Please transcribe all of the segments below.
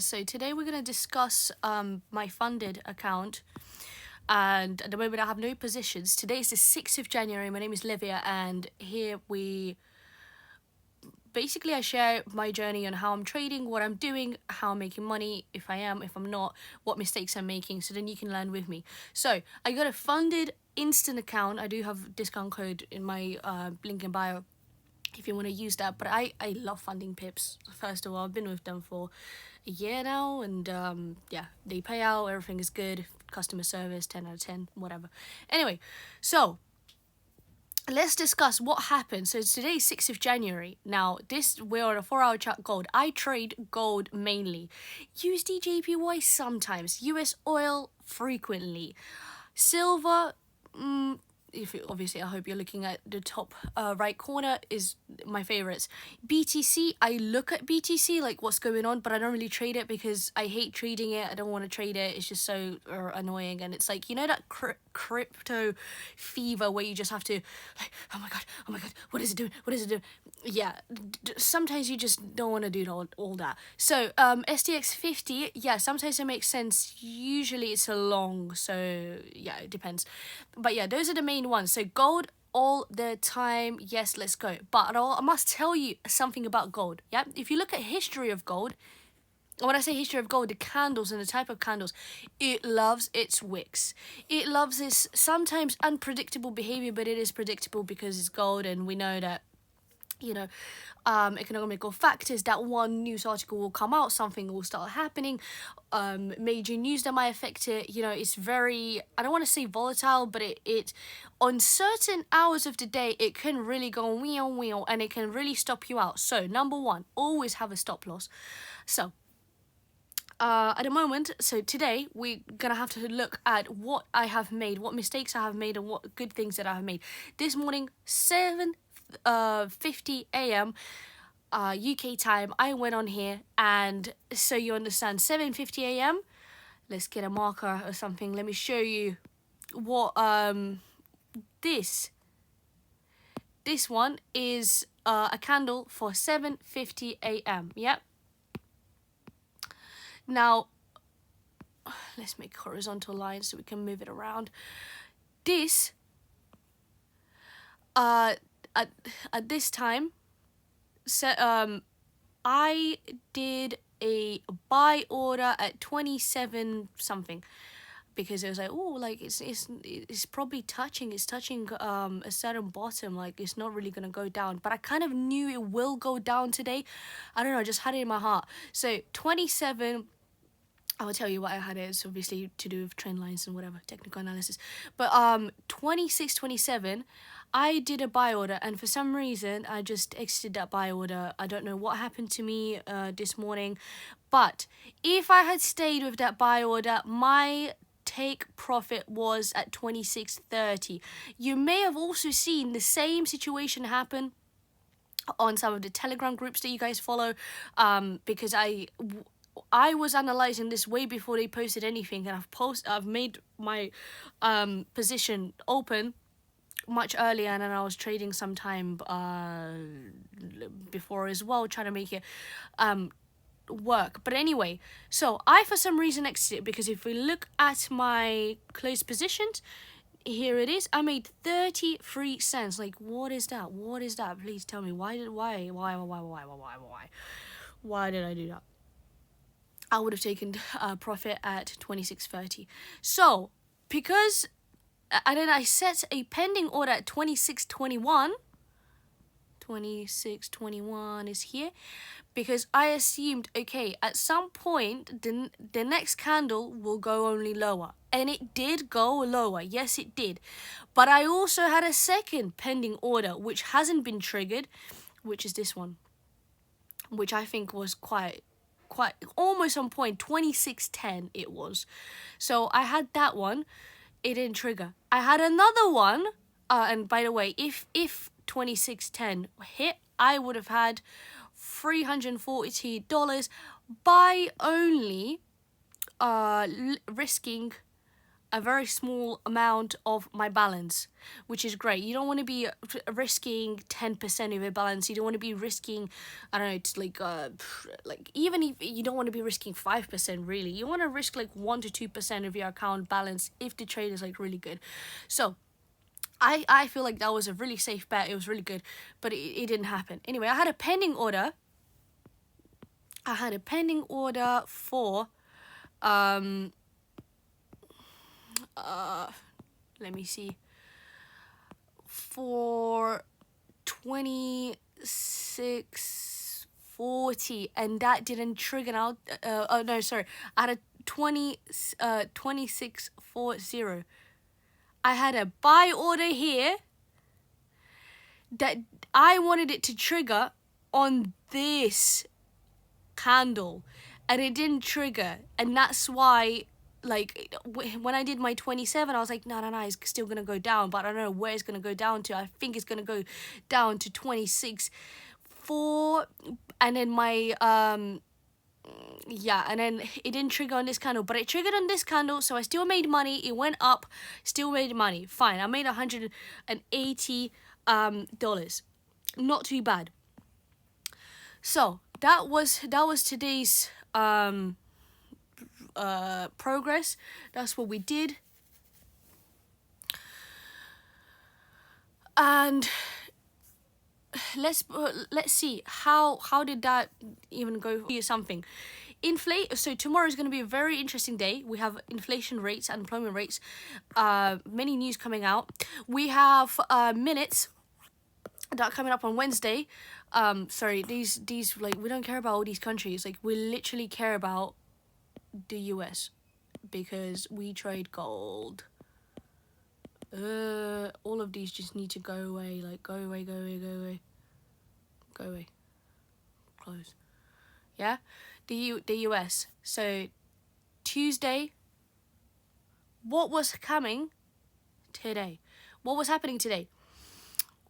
guys, so today we're going to discuss my funded account, and at the moment I have no positions. Today is the 6th of January. My name is Livia, and here we basically I share my journey on how I'm trading, what I'm doing, how I'm making money, if I am, if I'm not, what mistakes I'm making, so then you can learn with me. So I got a funded instant account. I do have a discount code in my link in bio if you want to use that, but I love funding pips. First of all, I've been with them for a year now, and yeah, they pay out, everything is good, customer service 10 out of 10, whatever. Anyway, so let's discuss what happened. So today's 6th of January. Now we're on a 4-hour chart gold. I trade gold mainly, USD JPY sometimes, US oil frequently, silver obviously I hope you're looking at the top right corner is my favorites. BTC, I look at BTC like what's going on, but I don't really trade it because I hate trading it. I don't want to trade it. It's just so annoying, and it's like, you know, that crypto fever where you just have to like, oh my god, what is it doing, yeah, sometimes you just don't want to do all that. So STX 50, yeah, sometimes it makes sense. Usually it's a long, so yeah, it depends. But yeah, those are the main ones. So gold all the time, yes, let's go. But I must tell you something about gold. Yeah, if you look at history of gold, when I say history of gold, the candles and the type of candles, it loves its wicks. It loves this sometimes unpredictable behavior, but it is predictable because it's gold, and we know that, you know, economical factors, that one news article will come out, something will start happening, major news that might affect it. You know, it's very, I don't want to say volatile, but it on certain hours of the day, it can really go wheel, and it can really stop you out. So number one, always have a stop loss. So at the moment, so today we're gonna have to look at what I have made, what mistakes I have made, and what good things that I have made. This morning, 7:50 a.m. UK time, I went on here, and so you understand, 7:50 a.m. Let's get a marker or something. Let me show you what this one is, a candle for 7:50 a.m. Yep. Now let's make horizontal lines so we can move it around. This at this time, so I did a buy order at 27 something, because it was like, oh, like it's probably touching a certain bottom, like it's not really gonna go down, but I kind of knew it will go down today. I don't know, I just had it in my heart. So 27, I will tell you what I had. It's obviously to do with trend lines and whatever, technical analysis. But 26, 27, I did a buy order, and for some reason I just exited that buy order. I don't know what happened to me this morning, but if I had stayed with that buy order, my take profit was at 26.30. You may have also seen the same situation happen on some of the Telegram groups that you guys follow, because I was analyzing this way before they posted anything, and I've made my position open much earlier, and then I was trading sometime before as well, trying to make it work. But anyway, so I for some reason exited, because if we look at my closed positions, here it is. I made 33 cents. Like, what is that? What is that? Please tell me. Why did I do that? I would have taken profit at 26.30. So because, and then I set a pending order at 26.21. 26.21 is here, because I assumed, okay, at some point the next candle will go only lower, and it did go lower. Yes, it did. But I also had a second pending order which hasn't been triggered, which is this one, which I think was quite almost on point. 26.10 it was. So I had that one, it didn't trigger. I had another one, and by the way, if 26.10 hit, I would have had $340 by only risking a very small amount of my balance, which is great. You don't want to be risking 10% of your balance. You don't want to be risking, I don't know, it's like even if you don't want to be risking 5%, really. You want to risk like 1 to 2% of your account balance if the trade is like really good. So I feel like that was a really safe bet. It was really good, but it didn't happen. Anyway, I had a pending order. For let me see, for 26.40, and that didn't trigger out. Oh no, sorry, I had a 26.40. I had a buy order here that I wanted it to trigger on this candle, and it didn't trigger, and that's why, like, when I did my 27, I was like, no, it's still gonna go down, but I don't know where it's gonna go down to. I think it's gonna go down to 26.4, and then my and then it didn't trigger on this candle, but it triggered on this candle, so I still made money. It went up, still made money. Fine, I made $180 dollars. Not too bad. So that was today's progress. That's what we did. And let's see how did that even go. Something. So tomorrow is going to be a very interesting day. We have inflation rates, unemployment rates, many news coming out. We have minutes that are coming up on Wednesday. Sorry, these like, we don't care about all these countries. Like, we literally care about the US, because we trade gold. All of these just need to go away. Like, go away. Close. Yeah, the US. So Tuesday. What was coming today? What was happening today?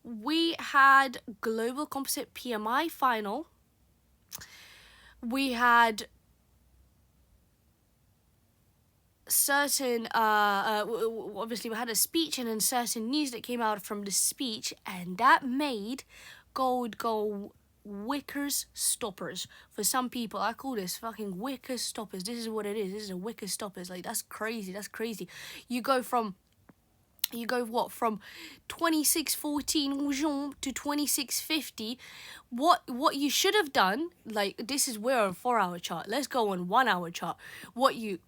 We had global composite PMI final. We had certain obviously we had a speech, and then certain news that came out from the speech, and that made gold go wickers stoppers. For some people, I call this fucking wickers stoppers. This is what it is. This is a wickers stoppers. Like, that's crazy. You go from 26.14 to 26.50. What you should have done, like, this is, we're on a 4-hour chart. Let's go on 1-hour chart. What you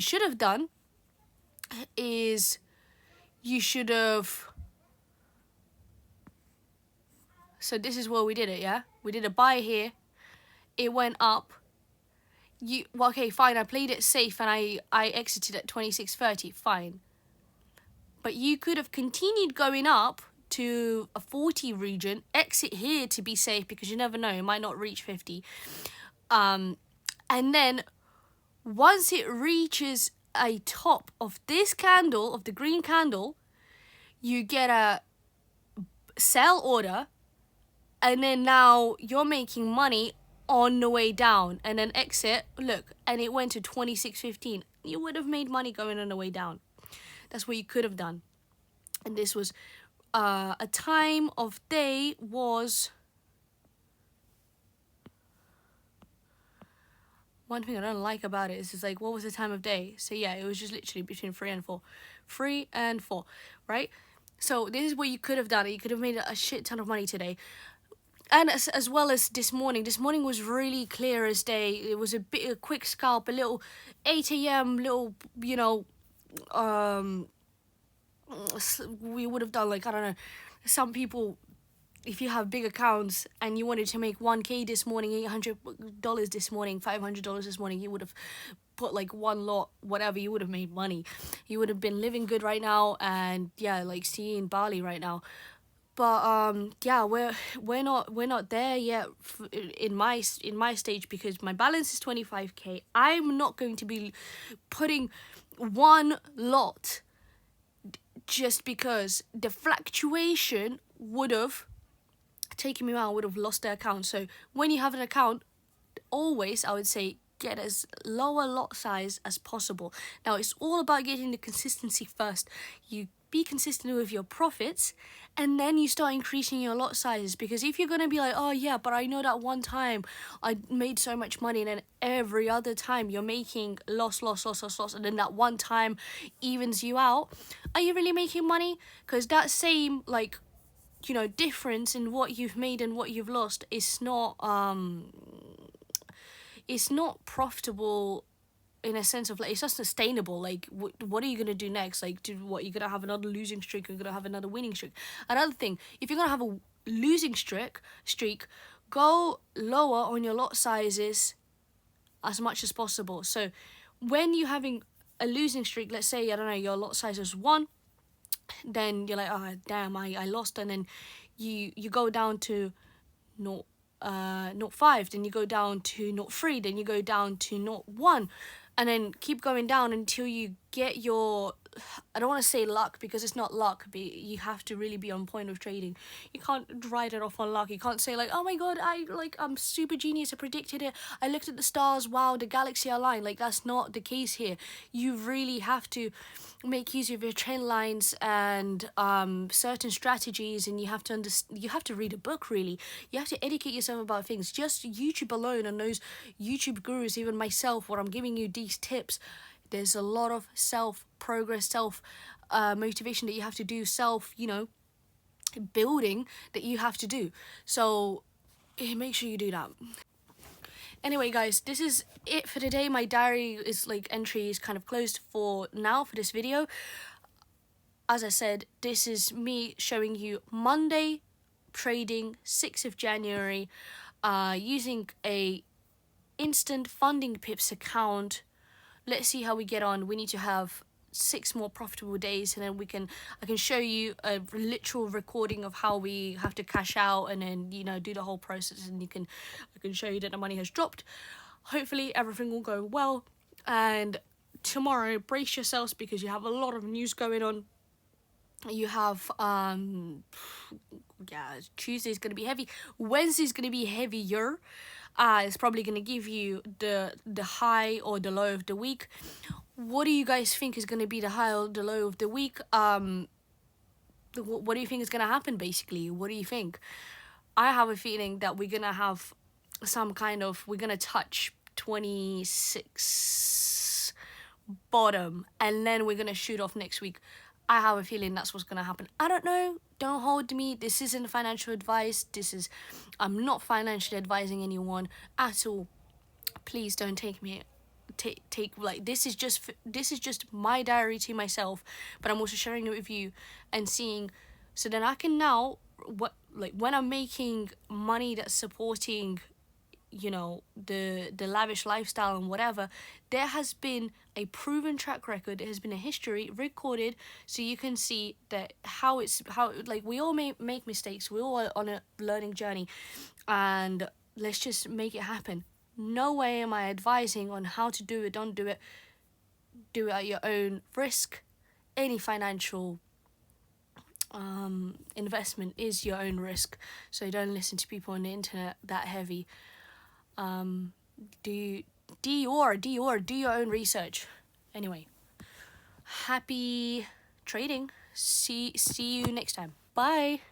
should have done is you should have. So this is where we did it, yeah? We did a buy here. It went up. Okay, fine. I played it safe and I exited at 26.30. Fine. But you could have continued going up to a 40 region, exit here to be safe, because you never know, it might not reach 50. And then once it reaches a top of this candle, of the green candle, you get a sell order, and then now you're making money on the way down, and then exit, look, and it went to 26.15. You would have made money going on the way down. That's what you could have done. And this was a time of day was. One thing I don't like about it is it's like, what was the time of day? So yeah, it was just literally between 3 and 4. 3 and 4, right? So this is what you could have done. You could have made a shit ton of money today. And as well as this morning. This morning was really clear as day. It was a quick scalp, a little 8 a.m., little, we would have done, like, I don't know, some people, if you have big accounts and you wanted to make 1K this morning, $800 this morning, $500 this morning, you would have put like one lot, whatever, you would have made money. You would have been living good right now, and yeah, like seeing Bali right now. But yeah, we're not there yet in my stage, because my balance is 25K. I'm not going to be putting one lot just because the fluctuation would have taken me out, would have lost the account. So when you have an account, always, I would say, get as low a lot size as possible. Now, it's all about getting the consistency first. You be consistent with your profits, and then you start increasing your lot sizes. Because if you're going to be like, oh yeah, but I know that one time I made so much money, and then every other time you're making loss, and then that one time evens you out, are you really making money? Because that same, like, you know, difference in what you've made and what you've lost is not it's not profitable in a sense of, like, it's not sustainable. Like, what are you gonna do next? Like, you're gonna have another losing streak, or you're gonna have another winning streak? Another thing, if you're gonna have a losing streak, go lower on your lot sizes as much as possible. So when you're having a losing streak, let's say, I don't know, your lot size is 1, then you're like, oh damn, I lost, and then you go down to 0.5, then you go down to 0.3, then you go down to 0.1, and then keep going down until you get your, I don't want to say luck, because it's not luck, but you have to really be on point with trading. You can't write it off on luck. You can't say like, oh my god, I'm super genius, I predicted it, I looked at the stars, wow, the galaxy aligned. Like, that's not the case here. You really have to make use of your trend lines and certain strategies, and you have to read a book. Really, you have to educate yourself about things. Just YouTube alone, and those YouTube gurus, even myself, what I'm giving you these tips, there's a lot of self-progress, motivation that you have to do, building that you have to do. So make sure you do that. Anyway, guys, this is it for today. My diary is, like, entry is kind of closed for now for this video. As I said, this is me showing you Monday trading, 6th of January, using a instant funding pips account. Let's see how we get on. We need to have 6 more profitable days, and then I can show you a literal recording of how we have to cash out, and then, you know, do the whole process, and I can show you that the money has dropped. Hopefully everything will go well, and tomorrow brace yourselves, because you have a lot of news going on. You have Tuesday's gonna be heavy, Wednesday's gonna be heavier. It's probably gonna give you the high or the low of the week. What do you guys think is gonna be the high or the low of the week? What do you think is gonna happen, basically? What do you think? I have a feeling that we're gonna have we're gonna touch 26 bottom, and then we're gonna shoot off next week. I have a feeling that's what's gonna happen. I don't know. Don't hold me. This isn't financial advice. I'm not financially advising anyone at all. Please don't take me. This is just my diary to myself, but I'm also sharing it with you and seeing, so then I can now, when I'm making money that's supporting, you know, the lavish lifestyle and whatever, there has been a proven track record, there has been a history recorded, so you can see that how we all make mistakes, we all are on a learning journey, and let's just make it happen. No way am I advising on how to do it. Don't do it. Do it at your own risk. Any financial investment is your own risk, so don't listen to people on the internet that heavy. Do your own research. Anyway, happy trading. See you next time. Bye.